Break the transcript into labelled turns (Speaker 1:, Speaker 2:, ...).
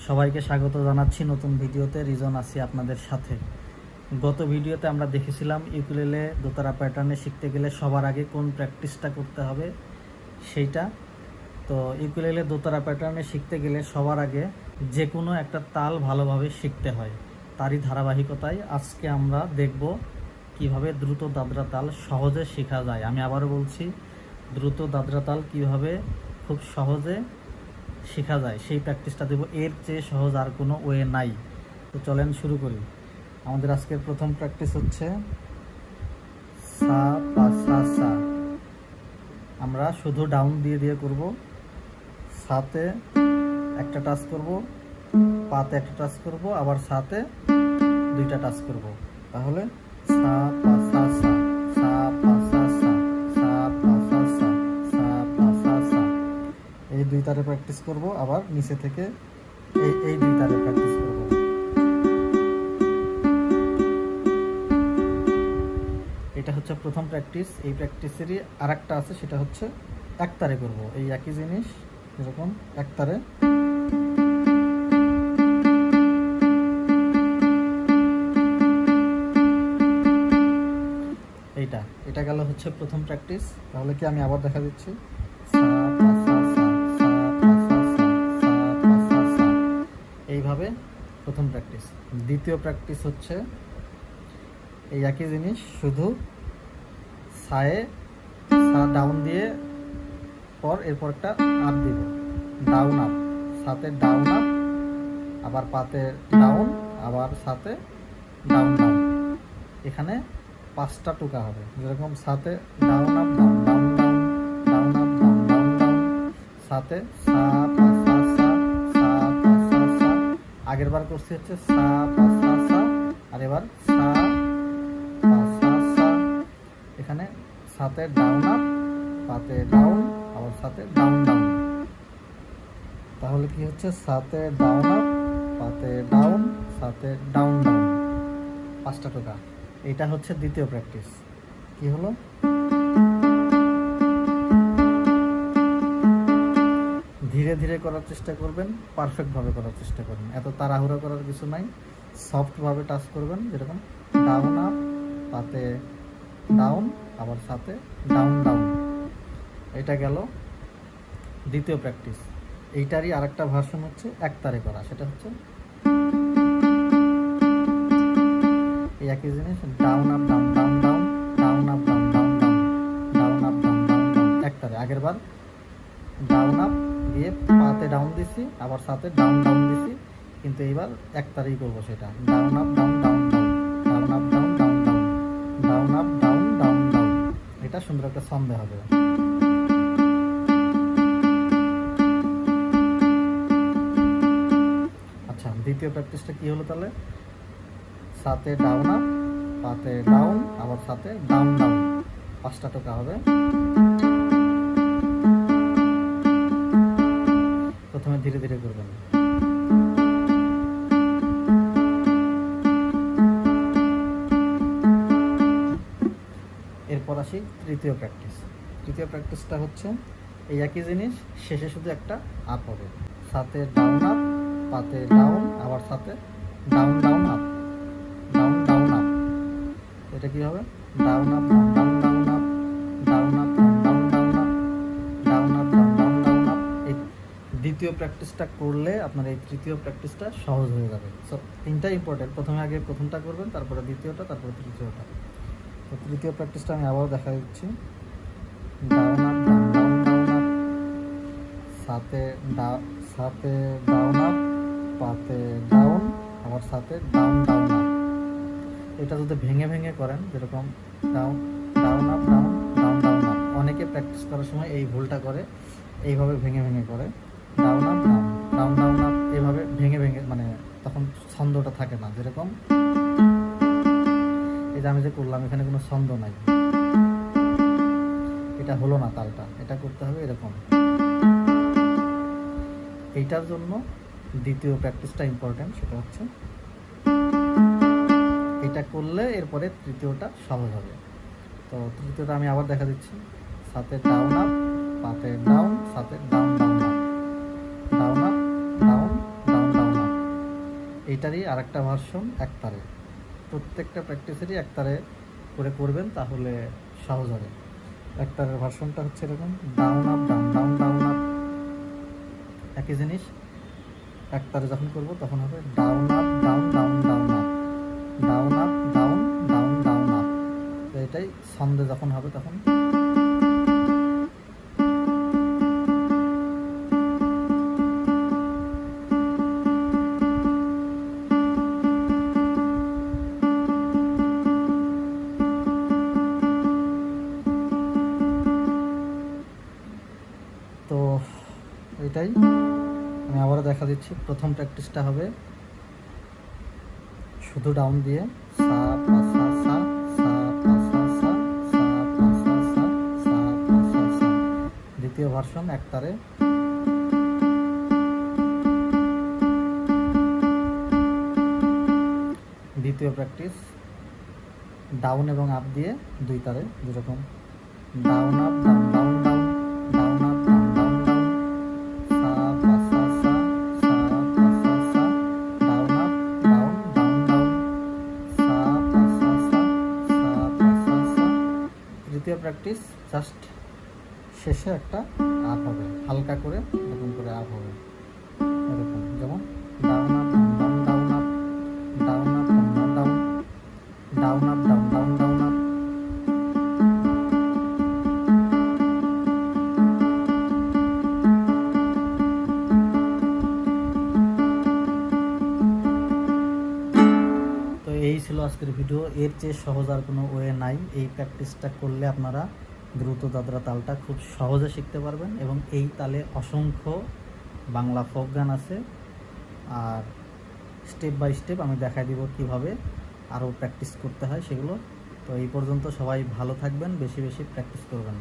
Speaker 1: সবাইকে স্বাগত জানাচ্ছি নতুন ভিডিওতে। রিজন আছি আপনাদের সাথে। গত ভিডিওতে আমরা দেখেছিলাম ইউকুলেলে দোতারা প্যাটার্নে শিখতে গেলে সবার আগে কোন প্র্যাকটিসটা করতে হবে সেইটা। তো ইউকুলেলে দোতারা প্যাটার্নে শিখতে গেলে সবার আগে যে কোনো একটা তাল ভালোভাবে শিখতে হয়। তারই ধারাবাহিকতায় আজকে আমরা দেখব কিভাবে দ্রুত দাদরা তাল সহজে শেখা যায়। আমি আবারও বলছি, দ্রুত দাদরা তাল কিভাবে খুব সহজে শেখা যায় সেই প্র্যাকটিসটা দেব। এর চেয়ে সহজ আর কোনো ওয়ে নাই। তো চলেন শুরু করি। আমাদের আজকের প্রথম প্র্যাকটিস হচ্ছে সা পা সা সা। আমরা শুধু ডাউন দিয়ে দিয়ে করব। সাতে একটা টাচ করব, পাতে একটা টাচ করব, আবার সাতে দুইটা টাচ করব। তাহলে সা পা সা সা, সা পা সা সা, সা পা সা সা, সা পা সা সা। এই দুই তারে প্র্যাকটিস করব। আবার নিচে থেকে এই দুই তারে প্র্যাকটিস করব। এটা হচ্ছে প্রথম প্র্যাকটিস। এই প্র্যাকটিসেরই আরেকটা আছে, সেটা হচ্ছে এক তারে করব। এই একই জিনিস, এরকম এক তারে। এটা গেল হচ্ছে প্রথম প্র্যাকটিস। তাহলে কি আমি আবার দেখা দিচ্ছি, এইভাবে প্রথম প্র্যাকটিস। দ্বিতীয় প্র্যাকটিস হচ্ছে এই একই জিনিস, শুধু সায়ে সা ডাউন দিয়ে এরপর একটা আপ দিব, ডাউন আপ, সাথে ডাউন আপ, আবার পাতে ডাউন, আবার সাথে ডাউন ডাউন। এখানে 5টা টোকা হবে, যেরকম সাথে down up down down down, down up down down down, সাথে সা পা সা সা, সা পা সা সা। আগের বার করছি হচ্ছে সা পা সা সা, আর এবার সা পা সা সা। এখানে সাথে ডাউন আপ, পাতে ডাউন, আবার সাথে ডাউন ডাউন। তাহলে কি হচ্ছে, সাথে ডাউন আপ, পাতে ডাউন, সাথে ডাউন ডাউন, 5টা টোকা। এটা হচ্ছে দ্বিতীয় প্র্যাকটিস। কি হলো, ধীরে ধীরে করার চেষ্টা করবেন, পারফেক্টভাবে করার চেষ্টা করবেন। এত তাড়াহুড়ো করার কিছু নাই, সফটভাবে টাচ করবেন। যেরকম ডাউন আপ, পাতে ডাউন, আবার সাথে ডাউন ডাউন। এটা গেল দ্বিতীয় প্র্যাকটিস। এইটারই আরেকটা ভার্সন হচ্ছে এক তারে করা। সেটা হচ্ছে এই একই জিনিস, down up down down down, down up down down down, down up down down down, এক তারে। আগের বার ডাউন আপ দিয়ে পাতে ডাউন দিছি, আবার সাথে ডাউন ডাউন দিছি, কিন্তু এইবার এক তারেই করবো সেটা। Down up down down down, down up down down down, down up down down down. এটা সুন্দর একটা ছন্দে হবে। আচ্ছা, দ্বিতীয় প্র্যাকটিসটা কি হলো তাহলে, সাথে ডাউন আপ, পাতে ডাউন, আবার সাথে ডাউন ডাউন, 5টা টোকা হবে। প্রথমে ধীরে ধীরে করবেন। এরপর আসি তৃতীয় প্র্যাকটিস। তৃতীয় প্র্যাকটিসটা হচ্ছে এই একই জিনিস, শেষে শুধু একটা আপ হবে। সাথে ডাউন আপ, পাতে ডাউন, আবার সাথে down down up, down down up. এটা কি হবে, down up down down down up, down up down down down up, down up down down down up. এই দ্বিতীয় প্র্যাকটিসটা করলে আপনার এই তৃতীয় প্র্যাকটিসটা সহজ হয়ে যাবে। সো তিনটা ইম্পর্টেন্ট। প্রথমে আগে প্রথমটা করবেন, তারপরে দ্বিতীয়টা, তারপরে তৃতীয়টা। তো তৃতীয় প্র্যাকটিসটা আমি আবারও দেখা দিচ্ছি। Down up down down down up, সাথে ডাউন আপ, পাতে ডাউন, আবার সাথে ডাউন ডাউন আপ। এটা যদি ভেঙে ভেঙে করেন, যেরকম down down up down down down up. অনেকে প্র্যাকটিস করার সময় এই ভুলটা করে, এইভাবে ভেঙে ভেঙে করে, down up down down down up, এভাবে ভেঙে ভেঙে, মানে তখন ছন্দটা থাকে না। যেরকম এই যে আমি যে করলাম, এখানে কোনো ছন্দ নাই, এটা হলো না তালটা। এটা করতে হবে এরকম। এইটার জন্য দ্বিতীয় প্র্যাকটিসটা ইম্পর্টেন্ট। সেটা হচ্ছে এটা করলে এরপরে তৃতীয়টা সহজ হবে। তো তৃতীয়টা আমি আবার দেখা দিচ্ছি। সাথে ডাউন আপ, পাতে ডাউন, সাথে down down up, down up down down down up. এইটারই আরেকটা ভার্সন একতারে। প্রত্যেকটা প্র্যাকটিসেরই একতারে করে করবেন, তাহলে সহজ হবে। একতারের ভার্সনটা হচ্ছে এরকম, down up down down down up, একই জিনিস। একতারে যখন করব তখন হবে down up down down down up, down up down down down up. তো এটাই ছন্দে যখন হবে তখন তো এটাই আমি আবারও দেখা দিচ্ছি। প্রথম প্র্যাকটিসটা হবে শুধু ডাউন দিয়ে, সা পা সা সা, সা পা সা সা, সা পা সা সা, সা পা সা সা। দ্বিতীয় ভার্সন একতারে, দ্বিতীয় প্র্যাকটিস ডাউন এবং আপ দিয়ে দুই তারে, যেরকম down up down down down, down up down down down, সা পা সা সা, সা পা সা সা, down up down down down, সা পা সা সা, সা পা সা সা। তৃতীয় প্র্যাকটিস জাস্ট শেষে একটা আপ হবে, হালকা করে এরকম করে আপ হবে, এরকম যেমন down up down down down up, down up down down down, down up down down down up. তো এই ছিল আজকের ভিডিও। এর চেয়ে সহজ আর কোনো ওয়ে নাই। এই প্র্যাকটিসটা করলে আপনারা দ্রুত দাদরা তালটা খুব সহজে শিখতে পারবেন, এবং এই তালে অসংখ্য বাংলা ফোক গান আছে। আর স্টেপ বাই স্টেপ আমি দেখাই দিব কিভাবে আরও প্র্যাকটিস করতে হয় সেগুলো। তো এই পর্যন্ত সবাই ভালো থাকবেন, বেশি বেশি প্র্যাকটিস করবেন।